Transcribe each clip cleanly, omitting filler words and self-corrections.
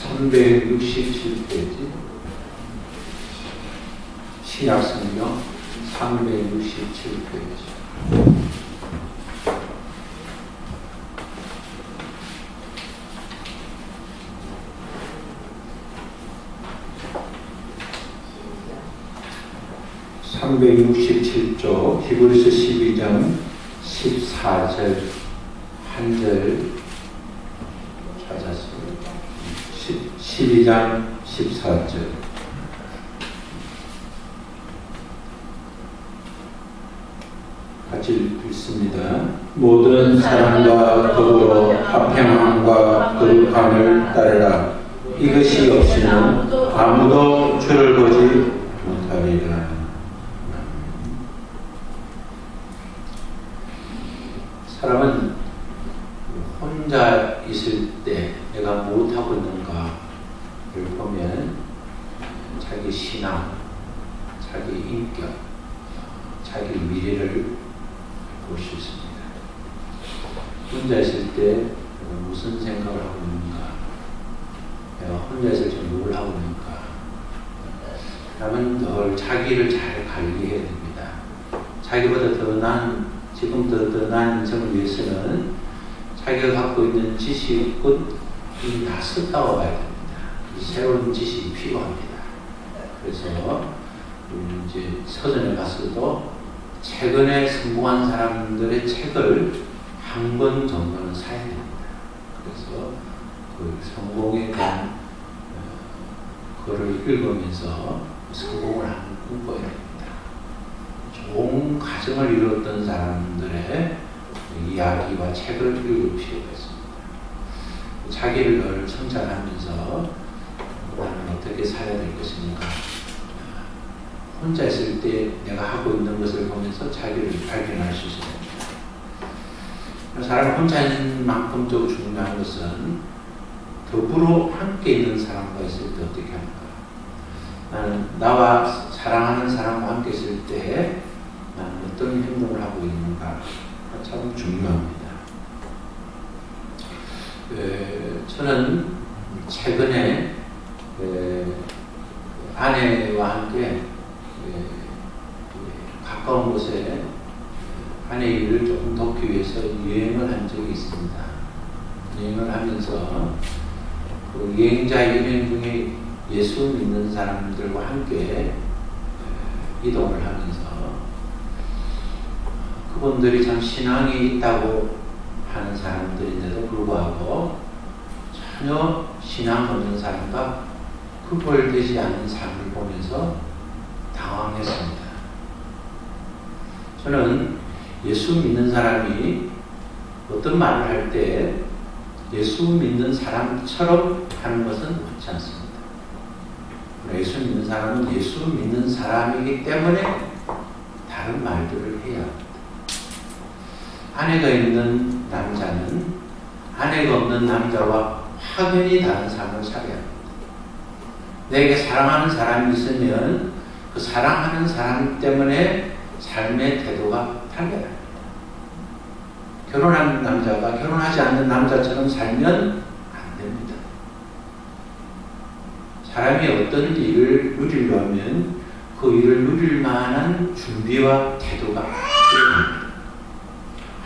367페이지 신약성경 367페이지 367쪽 히브리서 12장 14절 한 절 찾았습니다. 12장 14절 같이 읽습니다. 모든 사랑과 더불어 합평함과 거룩함을 따르라. 이것이 없이는 아무도 주를 보지 못하리라. 사람은 혼자 있을 때 내가 못하고 있는가를 보면 자기 신앙, 자기 인격, 자기 미래를 볼 수 있습니다. 혼자 있을 때 내가 무슨 생각을 하고 있는가, 내가 혼자 있을 때 뭘 하고 있는가. 사람은 늘 자기를 잘 관리해야 됩니다. 자기보다 더 나은, 지금 더 나은 인생을 위해서는 자기가 갖고 있는 지식은 다 썼다고 봐야 됩니다. 새로운 지식이 필요합니다. 그래서 이제 서점에 갔어도 최근에 성공한 사람들의 책을 한 권 정도는 사야 됩니다. 그래서 그 성공에 대한 글을 읽으면서 성공을 한번 꿈꿔야 됩니다. 좋은 가정을 이루었던 사람들의 이야기와 책을 읽을 필요가 있습니다. 자기를 늘 성찰하면서 나는 어떻게 살아야 될 것인가. 혼자 있을 때 내가 하고 있는 것을 보면서 자기를 발견할 수 있습니다. 사람 혼자 있는 만큼 더 중요한 것은 더불어 함께 있는 사람과 있을 때 어떻게 하는가. 나는 나와 사랑하는 사람과 함께 있을 때 나는 어떤 행동을 하고 있는가 참 중요합니다. 저는 최근에 아내와 함께 가까운 곳에 아내 일을 조금 돕기 위해서 여행을 한 적이 있습니다. 여행을 하면서 그 여행자 여행 중에 예수 믿는 사람들과 함께 이동을 하면서 그분들이 참 신앙이 있다고 하는 사람들인데도 불구하고 전혀 신앙 없는 사람과 구별되지 않는 삶을 보면서 당황했습니다. 저는 예수 믿는 사람이 어떤 말을 할 때 예수 믿는 사람처럼 하는 것은 옳지 않습니다. 예수 믿는 사람은 예수 믿는 사람이기 때문에 다른 말들을 해야 합니다. 아내가 있는 남자는 아내가 없는 남자와 확연히 다른 삶을 살아야 합니다. 내게 사랑하는 사람이 있으면 그 사랑하는 사람 때문에 삶의 태도가 달라야 합니다. 결혼한 남자가 결혼하지 않는 남자처럼 살면 안 됩니다. 사람이 어떤 일을 누리려면 그 일을 누릴 만한 준비와 태도가 필요합니다.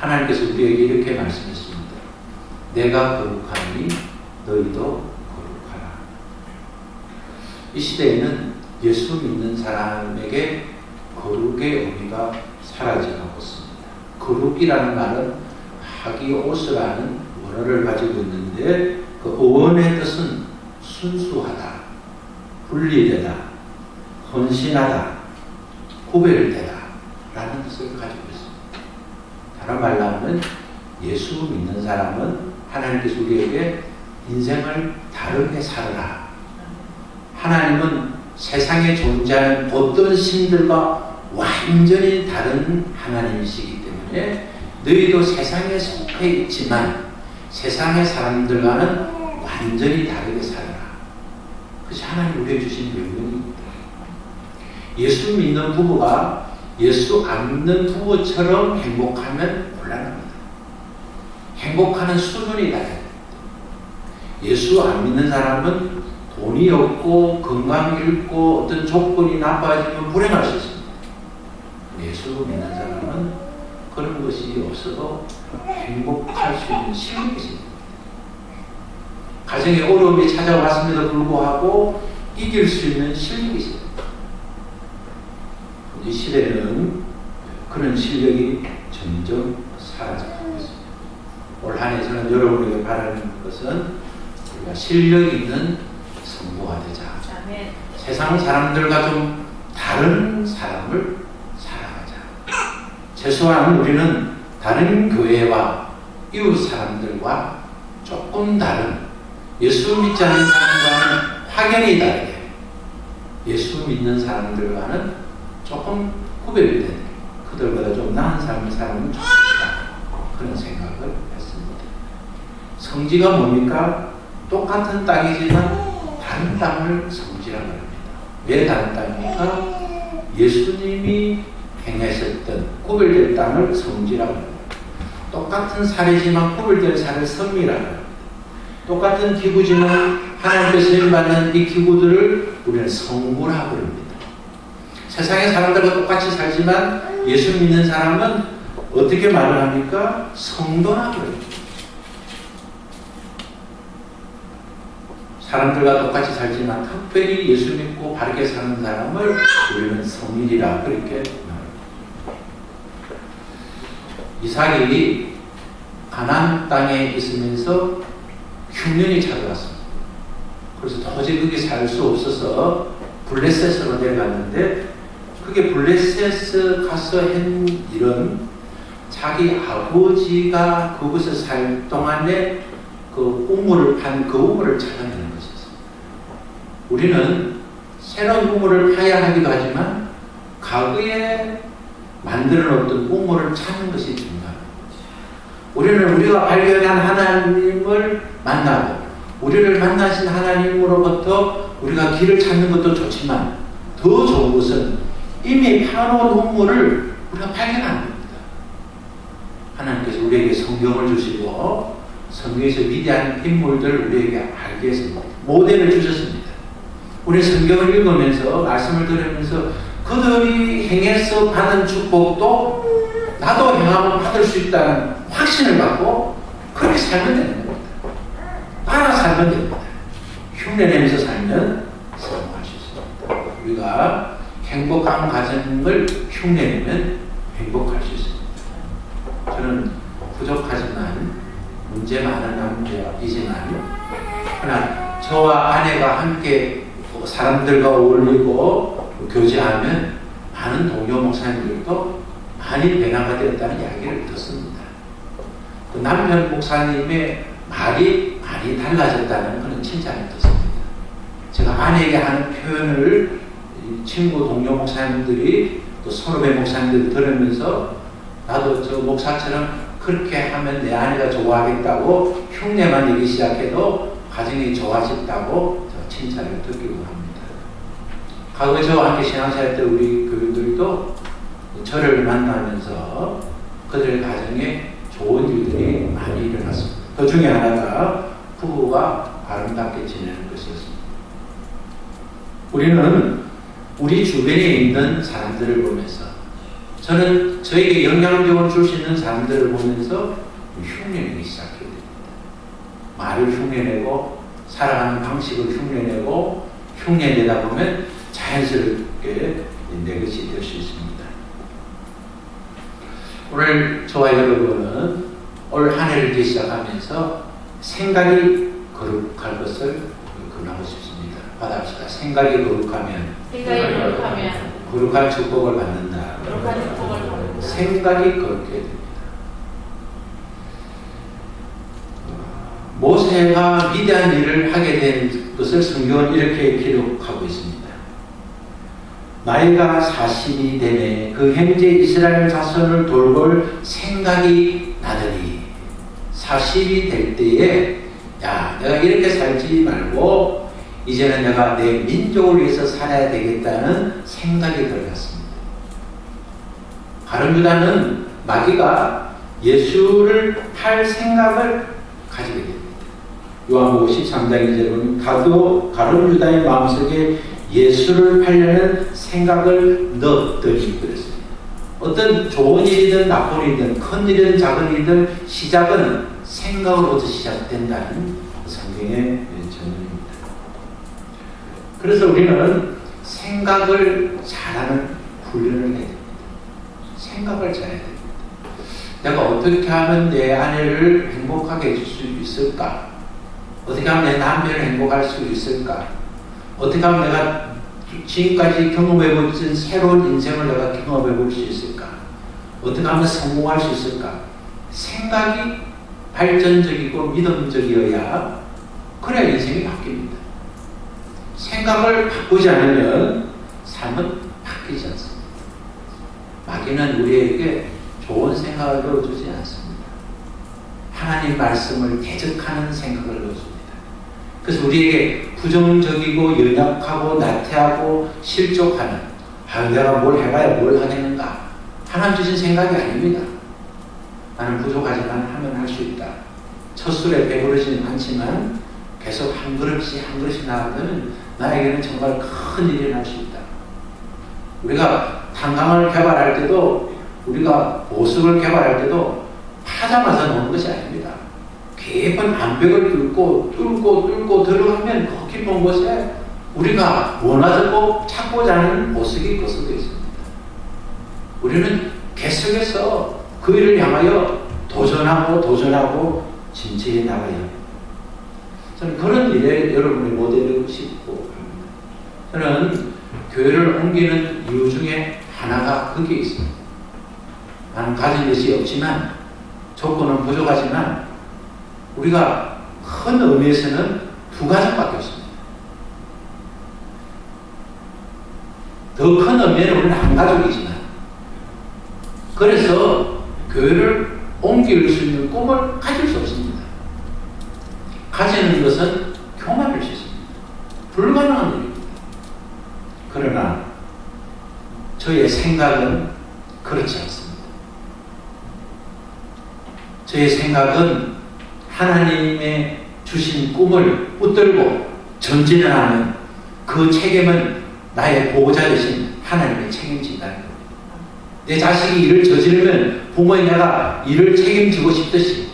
하나님께서 우리에게 이렇게 말씀했습니다. 내가 거룩하니 너희도 거룩하라. 이 시대에는 예수 믿는 사람에게 거룩의 의미가 사라져가고 있습니다. 거룩이라는 말은 하기오스라는 원어를 가지고 있는데 그 원어의 뜻은 순수하다, 분리되다, 헌신하다, 구별되다 라는 뜻을 가지고 있습니다. 다른 말로 하면 예수 믿는 사람은 하나님께서 우리에게 인생을 다르게 살아라. 하나님은 세상에 존재하는 어떤 신들과 완전히 다른 하나님이시기 때문에 너희도 세상에 속해 있지만 세상의 사람들과는 완전히 다르게 살아라. 그것이 하나님 우리에게 주신 명령입니다. 예수 믿는 부부가 예수 안 믿는 부부처럼 행복하면 곤란합니다. 행복하는 수준이 달라요. 예수 안 믿는 사람은 돈이 없고 건강 잃고 어떤 조건이 나빠지면 불행할 수 있습니다. 예수 믿는 사람은 그런 것이 없어도 행복할 수 있는 실력이 있습니다. 가정에 어려움이 찾아왔음에도 불구하고 이길 수 있는 실력이 있습니다. 이 시대는 그런 실력이 점점 사라져가고 있습니다. 올 한 해 저는 여러분에게 바라는 것은 우리가 실력 있는 성도가 되자. 아멘. 세상 사람들과 좀 다른 삶을 살아가자. 최소한 우리는 다른 교회와 이웃 사람들과 조금 다른 예수 믿지 않는 사람과는 확연히 다르게 예수 믿는 사람들과는 조금 구별이 되는 그들보다 좀 나은 삶을 살면 좋겠다. 그런 생각을 했습니다. 성지가 뭡니까? 똑같은 땅이지만 다른 땅을 성지라고 합니다. 왜 다른 땅입니까? 예수님이 행하셨던 구별된 땅을 성지라고 합니다. 똑같은 살이지만 구별된 살을 성미라고 합니다. 똑같은 기구지만 하나님께서 쓰임받는 이 기구들을 우리는 성부라고 합니다. 세상의 사람들과 똑같이 살지만 예수 믿는 사람은 어떻게 말을 합니까? 성도라고 합니다. 사람들과 똑같이 살지만 특별히 예수 믿고 바르게 사는 사람을 우리는 성인이라 그렇게 말합니다. 이삭이 가나안 땅에 있으면서 흉년이 찾아왔습니다. 그래서 도저히 거기 살 수 없어서 블레셋으로 내려갔는데 그게 블레셋에 가서 한 일은 자기 아버지가 그곳에 살 동안에 그 우물을 판 그 우물을 찾아내는 것이었습니다. 우리는 새로운 우물을 파야 하기도 하지만 과거에 만들어 놓던 우물을 찾는 것이 중요합니다. 우리는 우리가 발견한 하나님을 만나고 우리를 만나신 하나님으로부터 우리가 길을 찾는 것도 좋지만 더 좋은 것은 이미 파놓은 우물을 우리가 발견하는 겁니다. 하나님께서 우리에게 성경을 주시고 성경에서 위대한 인물들을 우리에게 알게 해서 모델을 주셨습니다. 우리 성경을 읽으면서 말씀을 들으면서 그들이 행해서 받은 축복도 나도 행하면 받을 수 있다는 확신을 갖고 그렇게 살면 되는 겁니다. 따라 살면 됩니다. 흉내내면서 살면 성공할 수 있습니다. 우리가 행복한 가정을 흉내내면 행복할 수 있습니다. 저는 부족하지만 문제 많은 남자이지만 그러나 저와 아내가 함께 사람들과 어울리고 교제하면 많은 동료 목사님들도 많이 변화가 되었다는 이야기를 듣습니다. 그 남편 목사님의 말이 많이 달라졌다는 그런 칭찬을 듣습니다. 제가 아내에게 하는 표현을 친구 동료 목사님들이 또 선후배 목사님들이 들으면서 나도 저 목사처럼 그렇게 하면 내 아내가 좋아하겠다고 흉내만 내기 시작해도 가정이 좋아졌다고 칭찬을 듣기도 합니다. 과거에 저와 함께 신앙생활 때 우리 교인들도 저를 만나면서 그들의 가정에 좋은 일들이 많이 일어났습니다. 그 중에 하나가 부부가 아름답게 지내는 것이었습니다. 우리는 우리 주변에 있는 사람들을 보면서 저는 저에게 영향력을 줄 수 있는 사람들을 보면서 흉내내기 시작해야 됩니다. 말을 흉내내고 살아가는 방식을 흉내내고 흉내내다 보면 자연스럽게 내 것이 될 수 있습니다. 오늘 저와 여러분은 올 한 해를 시작하면서 생각이 거룩할 것을 권하고 싶습니다. 받아봅시다. 생각이 거룩하면 거룩한 축복을 받는다. 생각이 거룩해야 됩니다. 모세가 위대한 일을 하게 된 것을 성경은 이렇게 기록하고 있습니다. 나이가 40이 되매 그 형제 이스라엘 자손을 돌볼 생각이 나더니 40이 될 때에 야 내가 이렇게 살지 말고 이제는 내가 내 민족을 위해서 살아야 되겠다는 생각이 들어갔습니다. 가룟 유다는 마귀가 예수를 팔 생각을 가지게 됩니다. 요한복음 13장 2절에 보면 가룟 유다의 마음속에 예수를 팔려는 생각을 넣었더니 그랬어요. 어떤 좋은 일이든 나쁜 일이든 큰 일이든 작은 일이든 시작은 생각으로부터 시작된다는 성경의 전문입니다. 그래서 우리는 생각을 잘하는 훈련을 해야 됩니다. 생각을 잘해야 됩니다. 내가 어떻게 하면 내 아내를 행복하게 해줄 수 있을까? 어떻게 하면 내 남편을 행복할 수 있을까? 어떻게 하면 내가 지금까지 경험해보진 새로운 인생을 내가 경험해볼 수 있을까? 어떻게 하면 성공할 수 있을까? 생각이 발전적이고 믿음적이어야 그래야 인생이 바뀝니다. 생각을 바꾸지 않으면 삶은 바뀌지 않습니다. 마귀는 우리에게 좋은 생각을 넣어주지 않습니다. 하나님 말씀을 대적하는 생각을 넣어줍니다. 그래서 우리에게 부정적이고 연약하고 나태하고 실족하는 내가 뭘 해봐야 뭘 하겠는가 하나님 주신 생각이 아닙니다. 나는 부족하지만 하면 할 수 있다. 첫 술에 배부르지는 않지만 계속 한 그릇씩 한 그릇씩 나가면 나에게는 정말 큰 일이 날 수 있다. 우리가 탄광을 개발할 때도 우리가 보석을 개발할 때도 파자마자 놓은 것이 아닙니다. 깊은 암벽을 뚫고 들어가면 그 깊은 곳에 우리가 원하고 찾고자 하는 보석이 끄서져 있습니다. 우리는 계속해서 그 일을 향하여 도전하고 진지해 나가야 합니다. 저는 그런 일에 여러분이 모델을 싣고 합니다. 저는 교회를 옮기는 이유 중에 하나가 그게 있습니다. 나는 가진 것이 없지만 조건은 부족하지만 우리가 큰 의미에서는 두 가족밖에 없습니다. 더 큰 의미에는 우리는 한 가족이지만 그래서 교회를 옮길 수 있는 꿈을 가질 수 없습니다. 가지는 것은 교만일 수 있습니다. 불가능한 일입니다. 그러나 저의 생각은 그렇지 않습니다. 저의 생각은 하나님의 주신 꿈을 붙들고 전진을 하는 그 책임은 나의 보호자 되신 하나님의 책임진다는 겁니다. 내 자식이 일을 저지르면 부모인 내가 일을 책임지고 싶듯이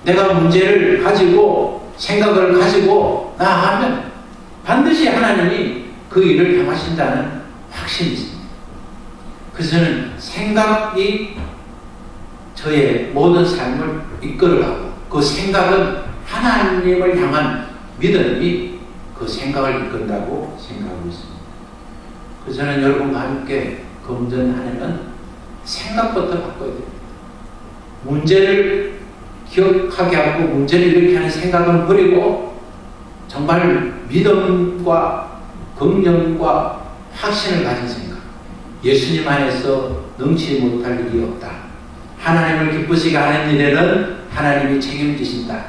내가 문제를 가지고 생각을 가지고 나아가면 반드시 하나님이 그 일을 행하신다는 확신이 있습니다. 그래서 저는 생각이 저의 모든 삶을 이끌어가고 그 생각은 하나님을 향한 믿음이 그 생각을 이끈다고 생각하고 있습니다. 그래서 저는 여러분과 함께 검전 한 해는 생각부터 바꿔야 됩니다. 문제를 기억하게 하고 문제를 일으키게 하는 생각은 버리고 정말 믿음과 긍정과 확신을 가진 생각. 예수님 안에서 능치 못할 일이 없다. 하나님을 기쁘시게 하는 일에는 하나님이 책임지신다.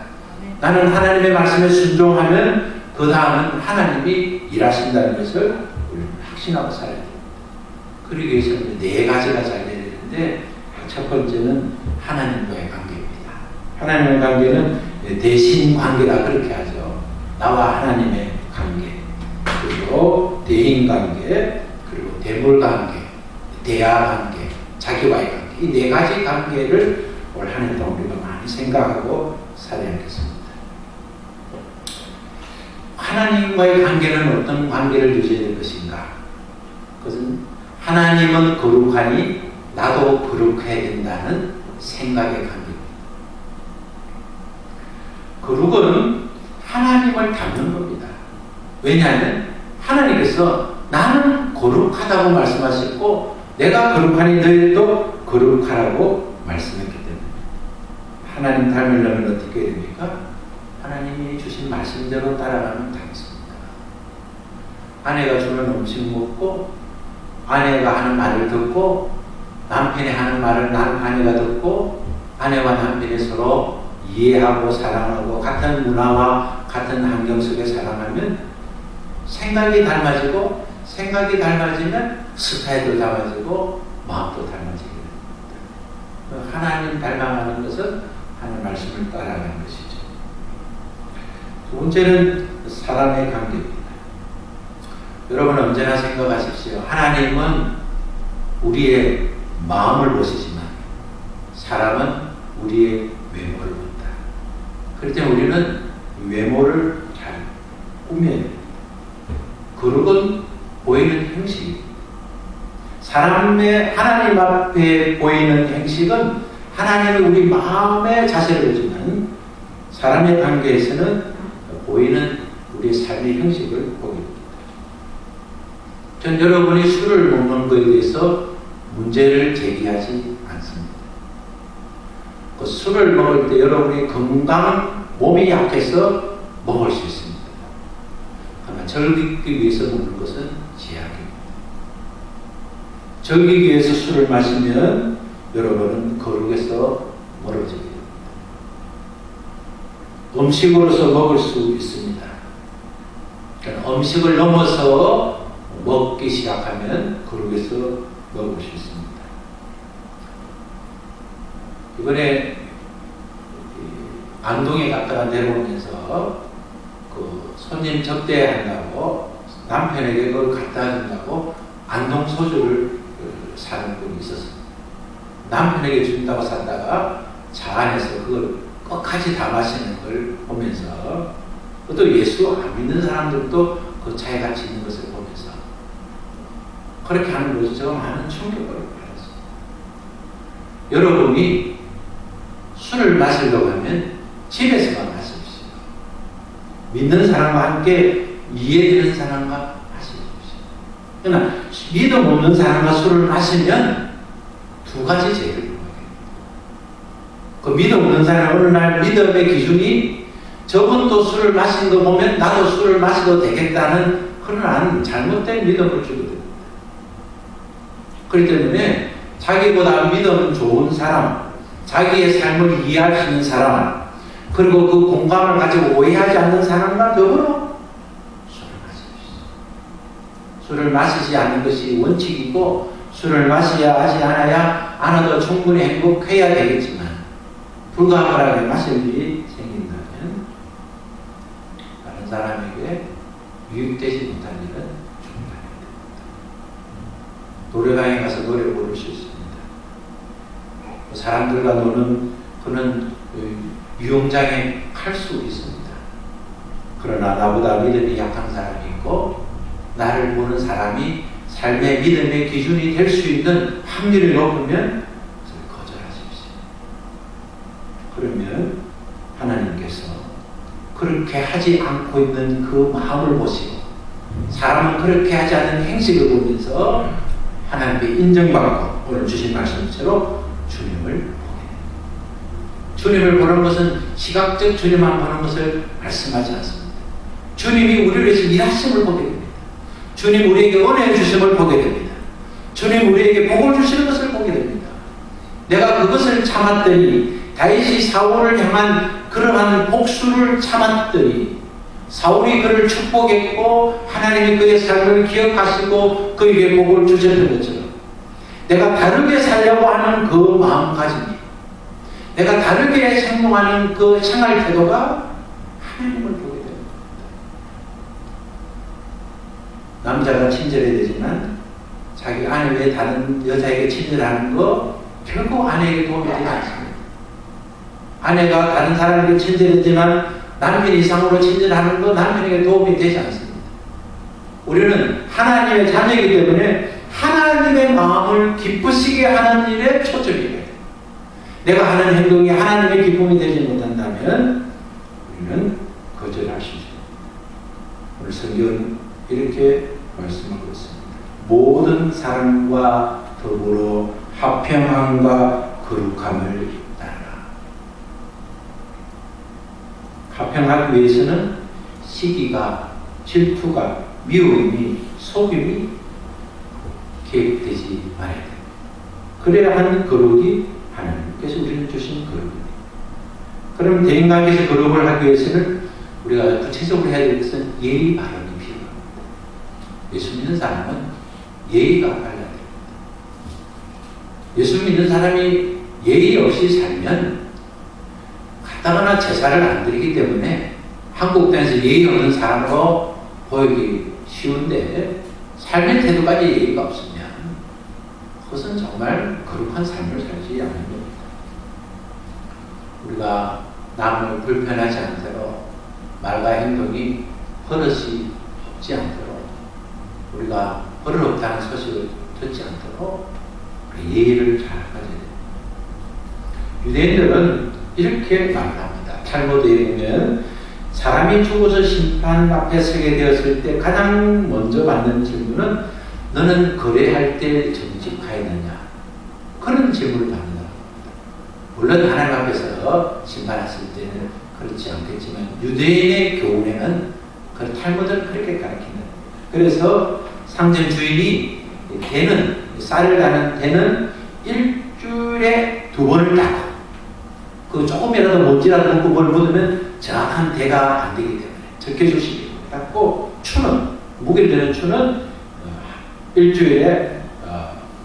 나는 하나님의 말씀에 순종하면 그 다음은 하나님이 일하신다는 것을 우리는 확신하고 살아야 됩니다. 그러기 위해서는 네 가지가 잘 돼야 되는데 첫 번째는 하나님과의 관계입니다. 하나님의 관계는 대신 관계다 그렇게 하죠. 나와 하나님의 관계, 그리고 대인 관계, 그리고 대물 관계, 대화 관계, 자기와의 관계. 이 네 가지 관계를 올 한 해 동안 우리가 많이 생각하고 살아야겠습니다. 하나님과의 관계는 어떤 관계를 유지해야 될 것인가? 그것은 하나님은 거룩하니 나도 거룩해야 된다는 생각의 관계입니다. 거룩은 하나님을 닮는 겁니다. 왜냐하면 하나님께서 나는 거룩하다고 말씀하셨고 내가 거룩하니 너희도 거룩하라고 말씀했기 때문에 하나님 닮으려면 어떻게 해야 됩니까? 하나님이 주신 말씀대로 따라가면 되겠습니다. 아내가 주는 음식 먹고 아내가 하는 말을 듣고 남편이 하는 말을 아내가 듣고 아내와 남편이 서로 이해하고 사랑하고 같은 문화와 같은 환경 속에 살아가면 생각이 닮아지고 생각이 닮아지면 스타일도 닮아지고 마음도 닮아지게 됩니다. 하나님 닮아가는 것은 하나님 말씀을 따라가는 것이죠. 두 번째는 사람의 관계입니다. 여러분 언제나 생각하십시오. 하나님은 우리의 마음을 보시지만 사람은 우리의 외모를 본다. 그럴 때 우리는 외모를 잘 꾸며야 됩니다. 거룩은 보이는 행식입니다. 사람의 하나님 앞에 보이는 행식은 하나님은 우리 마음의 자세를 보지만 사람의 관계에서는 보이는 우리의 삶의 형식을 보게 됩니다. 전 여러분이 술을 먹는 것에 대해서 문제를 제기하지 않습니다. 그 술을 먹을 때 여러분이 건강, 몸이 약해서 먹을 수 있습니다. 하지만 즐기기 위해서 먹는 것은 제약입니다. 즐기기 위해서 술을 마시면 여러분은 거룩에서 멀어지게 됩니다. 음식으로서 먹을 수 있습니다. 그러니까 음식을 넘어서 먹기 시작하면 거룩에서 먹을 수 있습니다. 이번에 안동에 갔다가 내려오면서 그 손님 접대한다고 남편에게 그걸 갖다 준다고 안동 소주를 사는 분이 있었습니다. 남편에게 준다고 샀다가 차 안에서 그걸 끝까지 다 마시는 걸 보면서 또 예수 안 믿는 사람들도 그 차에 같이 있는 것을 보면서 그렇게 하는 것이 제가 많은 충격을 받았습니다. 여러분이 술을 마시려고 하면 집에서만 마십시오. 믿는 사람과 함께 이해되는 사람과 마십시오. 그러나 믿음 없는 사람과 술을 마시면 두 가지 죄를 범하게 됩니다. 그 믿음 없는 사람은 어느 날 믿음의 기준이 저분도 술을 마신 거 보면 나도 술을 마셔도 되겠다는 그런 잘못된 믿음을 주게 됩니다. 그렇기 때문에 자기보다 믿음 좋은 사람, 자기의 삶을 이해할 수 있는 사람, 그리고 그 공감을 가지고 오해하지 않는 사람과 더불어 술을 마십시오. 술을 마시지 않는 것이 원칙이고 술을 마셔야 하지 않아야 않아도 충분히 행복해야 되겠지만 불가하게 마실 일이 생긴다면 다른 사람에게 유익되지 못한 일은 중단해야 됩니다. 노래방에 가서 노래 부를 수 있습니다. 사람들과 노는 그는 유흥장에 갈 수 있습니다. 그러나 나보다 믿음이 약한 사람이 있고 나를 보는 사람이 삶의 믿음의 기준이 될 수 있는 확률이 높으면 거절하십시오. 그러면 하나님께서 그렇게 하지 않고 있는 그 마음을 보시고 사람은 그렇게 하지 않는 행식을 보면서 하나님께 인정받고 오늘 주신 말씀처럼 주님을 보게 됩니다. 주님을 보는 것은 시각적 주님만 보는 것을 말씀하지 않습니다. 주님이 우리를 위해서 일하심을 보게 됩니다. 주님 우리에게 은혜 주심을 보게 됩니다. 주님 우리에게 복을 주시는 것을 보게 됩니다. 내가 그것을 참았더니 다윗이 사울을 향한 그러한 복수를 참았더니 사울이 그를 축복했고 하나님이 그의 삶을 기억하시고 그에게 복을 주셨던 것처럼 내가 다르게 살려고 하는 그 마음가짐이 내가 다르게 생각하는 그 생활 태도가 하나님을 보게 됩니다. 남자가 친절해야 되지만 자기 아내 외에 다른 여자에게 친절하는 거 결국 아내에게 도움이 되지 않습니다. 아내가 다른 사람에게 친절하지만 남편 이상으로 친절하는 거 남편에게 도움이 되지 않습니다. 우리는 하나님의 자녀이기 때문에 하나님의 마음을 기쁘시게 하는 일에 초점이 돼요. 내가 하는 행동이 하나님의 기쁨이 되지 못한다면 우리는 거절할 수 있습니다. 오늘 성경은 이렇게 말씀하고 있습니다. 모든 사람과 더불어 화평함과 거룩함을 따라. 화평하기 위해서는 시기가, 질투가, 미움이, 속임이 계획되지 말아야 됩니다. 그래야 하는 거룩이 하나님께서 우리는 주신 거룩입니다. 그럼 대인관계에서 거룩을 하기 위해서는 우리가 구체적으로 해야 될 것은 예의 발언이 필요합니다. 예수 믿는 사람은 예의가 발라야 됩니다. 예수 믿는 사람이 예의 없이 살면 가다가나 제사를 안 드리기 때문에 한국 땅에서 예의 없는 사람으로 보이기 쉬운데 삶의 태도까지 예의가 없으면 그것은 정말 거룩한 삶을 살지 않는 겁니다. 우리가 남을 불편하지 않도록 말과 행동이 버릇이 없지 않도록 우리가 버릇 없다는 소식을 듣지 않도록 예의를 잘 가져야 됩니다. 유대인들은 이렇게 말합니다. 탈무드에 보면 사람이 죽어서 심판 앞에 서게 되었을 때 가장 먼저 받는 질문은 너는 거래할 때 정직하였느냐? 그런 질문을 받는다. 물론 하나님 앞에서 심판했을 때는 그렇지 않겠지만 유대인의 교훈에는 그 탈무드는 그렇게 가르친다. 그래서 상점 주인이 대는 쌀을 가는 대는 일주일에 2번을 닦고 그 조금이라도 먼지라도 묻고 뭘 묻으면 정확한 대가 안 되기 때문에 적혀주시기 닦고 추는 무게를 드는 추는 일주일에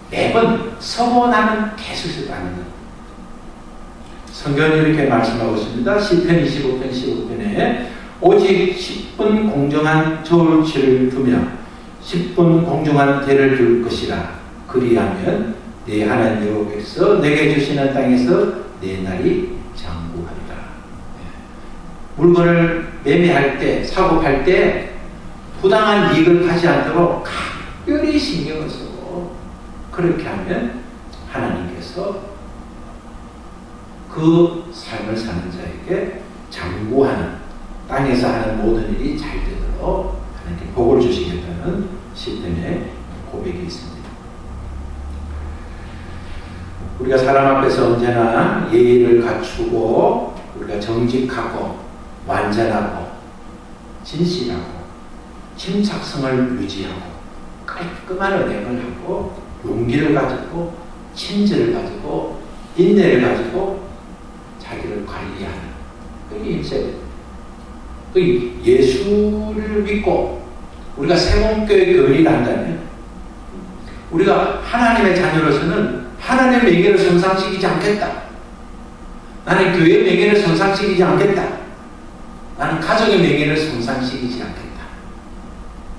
매번 서원하는 개수를 닦는 것. 성경이 이렇게 말씀하고 있습니다. 시편 25편 15편에 오직 10분 공정한 저울치를 두며 10분 공정한 대를 둘 것이라. 그리하면 내 하나님 여호와께서 내게 주시는 땅에서 내 날이 장구하리라. 물건을 매매할 때, 사고 팔 때 부당한 이익을 가지 않도록 각별히 신경을 쓰고 그렇게 하면 하나님께서 그 삶을 사는 자에게 장구하는 땅에서 하는 모든 일이 잘 되도록 하나님께 복을 주시겠다는 시편의 고백이 있습니다. 우리가 사람 앞에서 언제나 예의를 갖추고 우리가 정직하고 완전하고 진실하고 침착성을 유지하고 깔끔한 언행을 하고 용기를 가지고 친절을 가지고 인내를 가지고 자기를 관리하는 그게 있어야 돼요. 그 예수를 믿고 우리가 세봉교회 교인이라 한다면 우리가 하나님의 자녀로서는 하나님의 명예를 손상시키지 않겠다. 나는 교회의 명예를 손상시키지 않겠다. 나는 가족의 명예를 손상시키지 않겠다.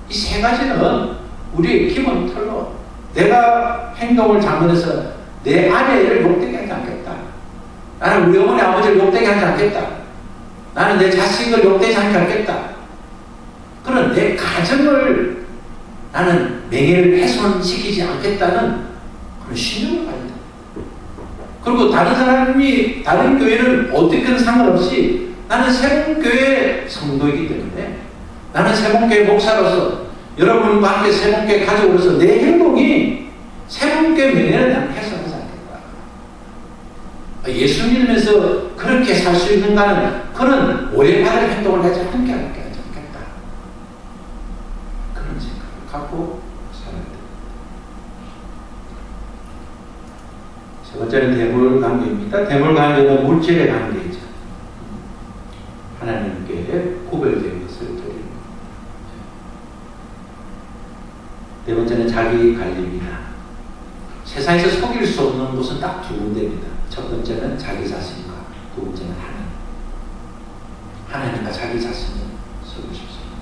이 세 가지는 우리의 기본털로 내가 행동을 잘못해서 내 아내를 욕되게 하지 않겠다. 나는 우리 어머니 아버지를 욕되게 하지 않겠다. 나는 내 자식을 욕되게 하지 않겠다. 그런 내 가정을 나는 명예를 훼손시키지 않겠다는 그런 신념을 가진다. 그리고 다른 사람이 다른 교회는 어떻게든 상관없이 나는 세봉교회 성도이기 때문에 나는 세봉교회 목사로서 여러분과 함께 세봉교회 가족으로서 내 행동이 세봉교회 명예를 나는 훼손하지 않겠다. 예수 믿으면서 그렇게 살 수 있는가는 그런 오해받을 행동을 하지 않게 하지 않겠다. 그런 생각을 갖고 살아야 됩니다. 세 번째는 대물관계입니다. 대물관계는 물질의 관계이죠. 하나님께 구별된 것을 드립니다. 네 번째는 자기 관리입니다. 세상에서 속일 수 없는 곳은 딱 2군데입니다. 첫 번째는 자기 자신과 두 번째는 하나님. 하나님과 자기 자신을 속일 수 없습니다.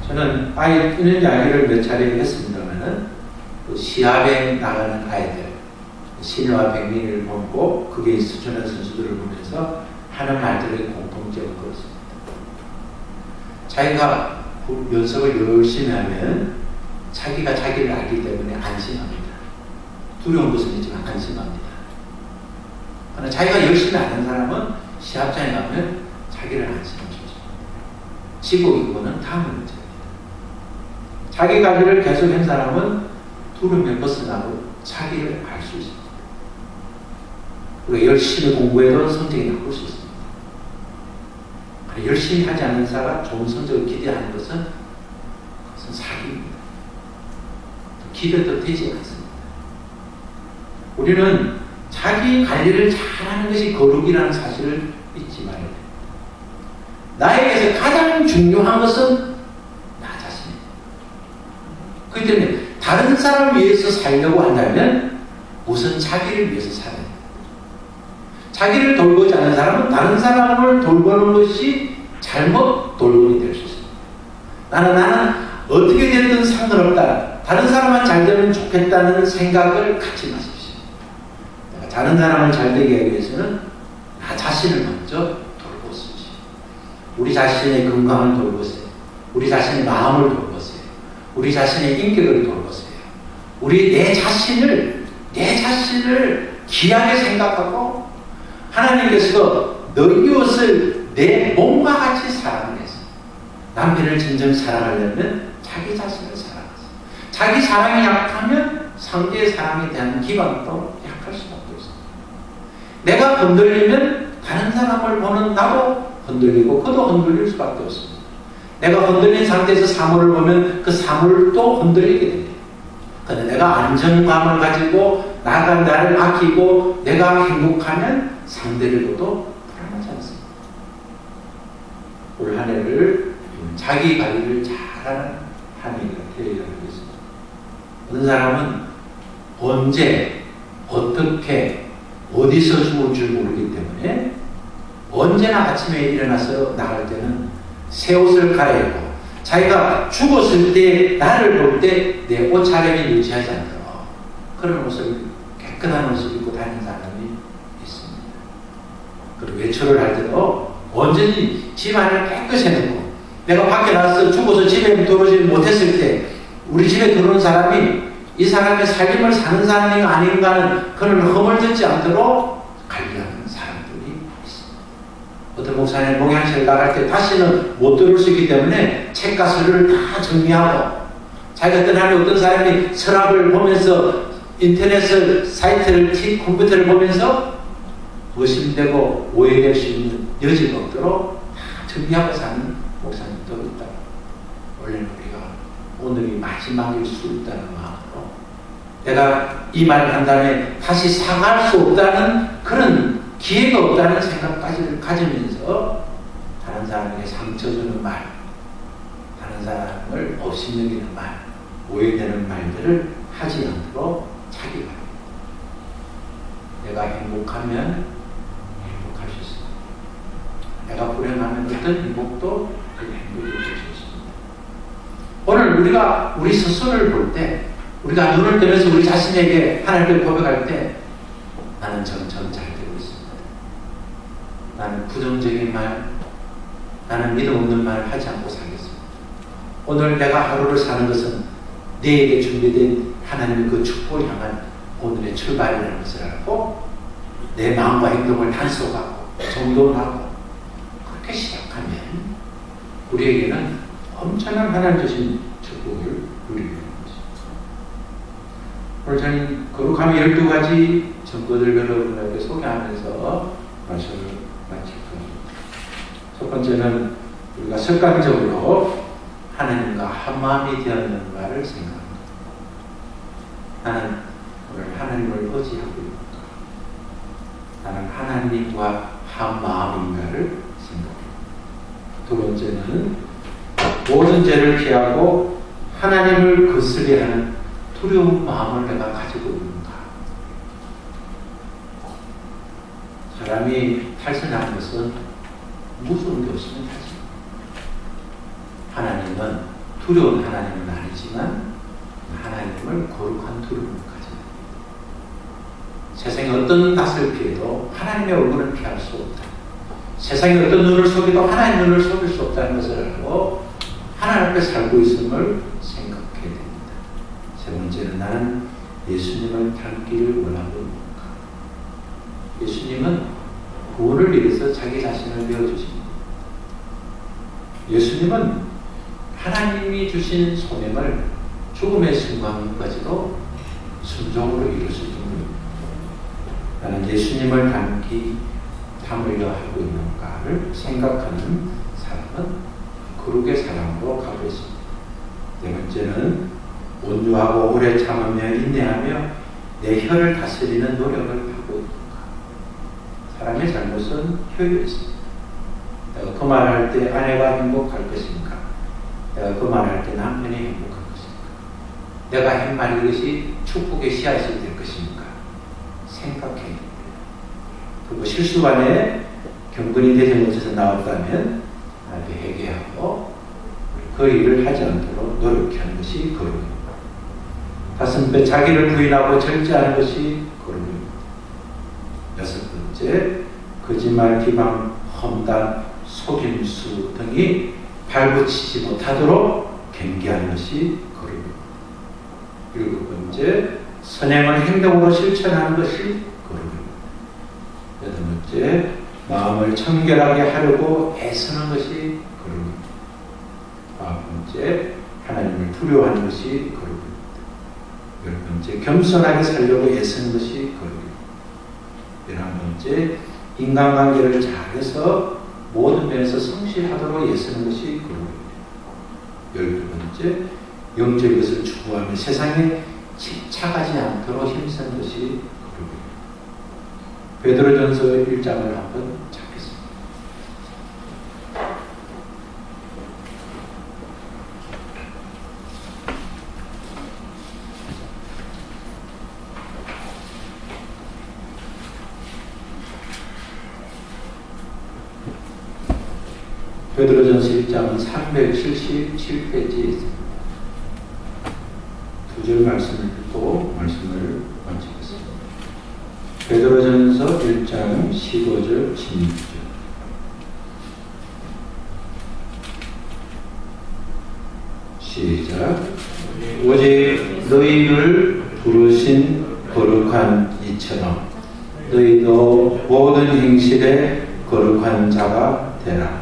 저는 아이 뛰는 이야기를 몇 차례 했습니다만은 시합에 나가는 아이들, 신예와 백미를 보고 그게 수준의 선수들을 보면서 하는 말들의 공통점은 그렇습니다. 자기가 연습을 열심히 하면 자기가 자기를 알기 때문에 안심합니다. 두려운 것은 있지만 안심합니다. 그러나 자기가 열심히 아는 사람은 시합장에 가면 자기를 안심할 수 있습니다. 지고 이거는 다음 문제입니다. 자기 관리를 계속한 사람은 두려움에 벗어나고 자기를 알 수 있습니다. 우리가 열심히 공부해도 성적이 나올 수 있습니다. 열심히 하지 않는 사람 좋은 성적을 기대하는 것은 사기입니다. 기대도 되지 않습니다. 우리는 자기 관리를 잘하는 것이 거룩이라는 사실을 잊지 말아야 됩니다. 나에게서 가장 중요한 것은 나 자신입니다. 그렇기 때문에 다른 사람을 위해서 살려고 한다면 우선 자기를 위해서 살아야 됩니다. 자기를 돌보지 않는 사람은 다른 사람을 돌보는 것이 잘못 돌봄이 될 수 있습니다. 나는 어떻게 되든 상관없다. 다른 사람만 잘 되면 좋겠다는 생각을 갖지 마십시오. 내가 다른 사람을 잘 되게 하기 위해서는 나 자신을 먼저 돌보십시오. 우리 자신의 건강을 돌보세요. 우리 자신의 마음을 돌보세요. 우리 자신의 인격을 돌보세요. 우리 내 자신을 귀하게 생각하고 하나님께서 너 이웃을 내 몸과 같이 사랑해서 남편을 진정 사랑하려면 자기 자신을 사랑하세요. 자기 사랑이 약하면 상대의 사랑에 대한 기반도 약할 수밖에 없습니다. 내가 흔들리면 다른 사람을 보는 나도 흔들리고 그도 흔들릴 수밖에 없습니다. 내가 흔들린 상태에서 사물을 보면 그 사물도 흔들리게 됩니다. 그런데 내가 안정감을 가지고 나를 아끼고 내가 행복하면 상대를 보도 불안하지 않습니다. 올 한 해를 자기 관리를 잘하는 한 해가 되어야 하겠습니다. 어떤 사람은 언제 어떻게 어디서 죽을 줄 모르기 때문에 언제나 아침에 일어나서 나갈 때는 새 옷을 갈아입고 자기가 죽었을 때 나를 볼 때 내 옷차림이 유지하지 않도록 그런 옷을 깨끗한 옷을 입고 다니는 사람이 있습니다. 그리고 외출을 할 때도 언제든지 집 안을 깨끗이 해놓고 내가 밖에 나가서 죽어서 집에 들어오지 못했을 때 우리 집에 들어오는 사람이 이 사람의 삶을 사는 사람인가 아닌가 하는 그런 흠을 듣지 않도록 관리하는 사람들이 있습니다. 어떤 목사님 목양실 나갈 때 다시는 못 들어올 수 있기 때문에 책과 서류를 다 정리하고 자기가 떠나는 어떤 사람이 서랍을 보면서 인터넷 사이트를 컴퓨터를 보면서 의심되고 오해될 수 있는 여지가 없도록 다 정리하고 사는 목사님도 있다. 원래는 우리가 오늘이 마지막일 수 있다는 마음으로 내가 이 말을 한 다음에 다시 사과할 수 없다는 그런 기회가 없다는 생각까지를 가지면서 다른 사람에게 상처 주는 말, 다른 사람을 업신여기는 말, 오해되는 말들을 하지 않도록 자기가 내가 행복하면 행복할 수 있습니다. 내가 불행하면 어떤 행복도 그 행복이 될 수 있습니다. 오늘 우리가 우리 스스로를 볼 때 우리가 눈을 뜨면서 우리 자신에게 하나님을 고백할 때 나는 점점 잘 되고 있습니다. 나는 부정적인 말, 나는 믿음 없는 말 하지 않고 살겠습니다. 오늘 내가 하루를 사는 것은 내게 준비된 하나님의 그 축복을 향한 오늘의 출발이라는 것을 알고 내 마음과 행동을 단속하고 정돈하고 그렇게 시작하면 우리에게는 엄청난 하나님 주신 축복을 누리게 되는 것입니다. 오늘 저는 거룩함의 12가지 정보들 여러분에게 소개하면서 말씀을 마칠 겁니다. 첫 번째는 우리가 습관적으로 하나님과 한마음이 되었는 말을 생각합니다. 나는 오늘 하나님을 의지하고 있는가? 나는 하나님과 한마음인가를 생각합니다. 두 번째는 모든 죄를 피하고 하나님을 거스르게 하는 두려운 마음을 내가 가지고 있는가? 사람이 탈선하는 것은 무서운 게 없으면 탈선. 하나님은 두려운 하나님은 아니지만 하나님을 거룩한 두려움을 가져야 됩니다. 세상에 어떤 낯을 피해도 하나님의 얼굴을 피할 수 없다. 세상에 어떤 눈을 속여도 하나님 눈을 속일 수 없다는 것을 알고 하나님 앞에 살고 있음을 생각해야 됩니다. 세 번째는 나는 예수님을 닮기를 원하고 있는가? 예수님은 구원을 위해서 자기 자신을 내어주십니다. 예수님은 하나님이 주신 소명을 죽음의 순간까지도 순종으로 이루실 분입니다. 나는 예수님을 닮으려 하고 있는가를 생각하는 사람은 거룩의 사람으로 가고 있습니다. 네 번째는 온유하고 오래 참으며 인내하며 내 혀를 다스리는 노력을 하고 있는가. 사람의 잘못은 혀에 있습니다. 내가 그 말할 때 아내가 행복할 것인가? 내가 그 말할 때 남편이 행복할 것인가? 내가 한 말 이것이 축복의 씨앗이 될 것인가? 생각해야 됩니다. 그리고 실수간에 경건이 되지 못해서 나왔다면 하나님께 회개하고 그 일을 하지 않도록 노력하는 것이 거룩입니다. 다섯째, 자기를 부인하고 절제하는 것이 거룩입니다. 여섯 번째, 거짓말, 비방, 험담, 속임수 등이 발붙이지 못하도록 경계하는 것이 거룩입니다. 일곱 번째, 선행을 행동으로 실천하는 것이 거룩입니다. 여덟 번째, 마음을 청결하게 하려고 애쓰는 것이 거룩입니다. 아홉 번째, 하나님을 두려워하는 것이 거룩입니다. 열 번째, 겸손하게 살려고 애쓰는 것이 거룩입니다. 11번째, 인간관계를 잘해서 모든 면에서 성실하도록 애쓰는 것이 거룩입니다. 12번째, 영적인 것을 추구하며 세상에 집착하지 않도록 힘쓰는 것이 거룩입니다. 베드로전서 1장을 한번 찾겠습니다. 베드로전서 1장은 377페이지에 있습니다. 두 절 말씀을 듣고 말씀을 마치겠습니다. 베드로전서 1장 15절 16절. 시작. 오직 너희를 부르신 거룩한 이처럼 너희도 모든 행실에 거룩한 자가 되라.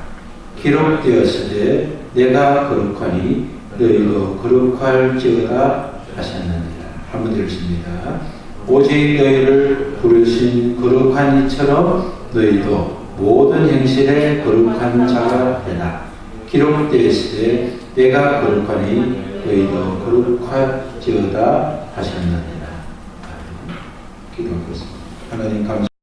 기록되었으되 내가 거룩하니 너희도 거룩할지어다 하셨느니라. 한번 읽습니다. 오직 너희를 부르신 거룩한 이처럼 너희도 모든 행실에 거룩한 자가 되라. 기록되었으되 내가 거룩하니 너희도 거룩할지어다 하셨느니라. 기도하겠습니다. 하나님 감사합니다.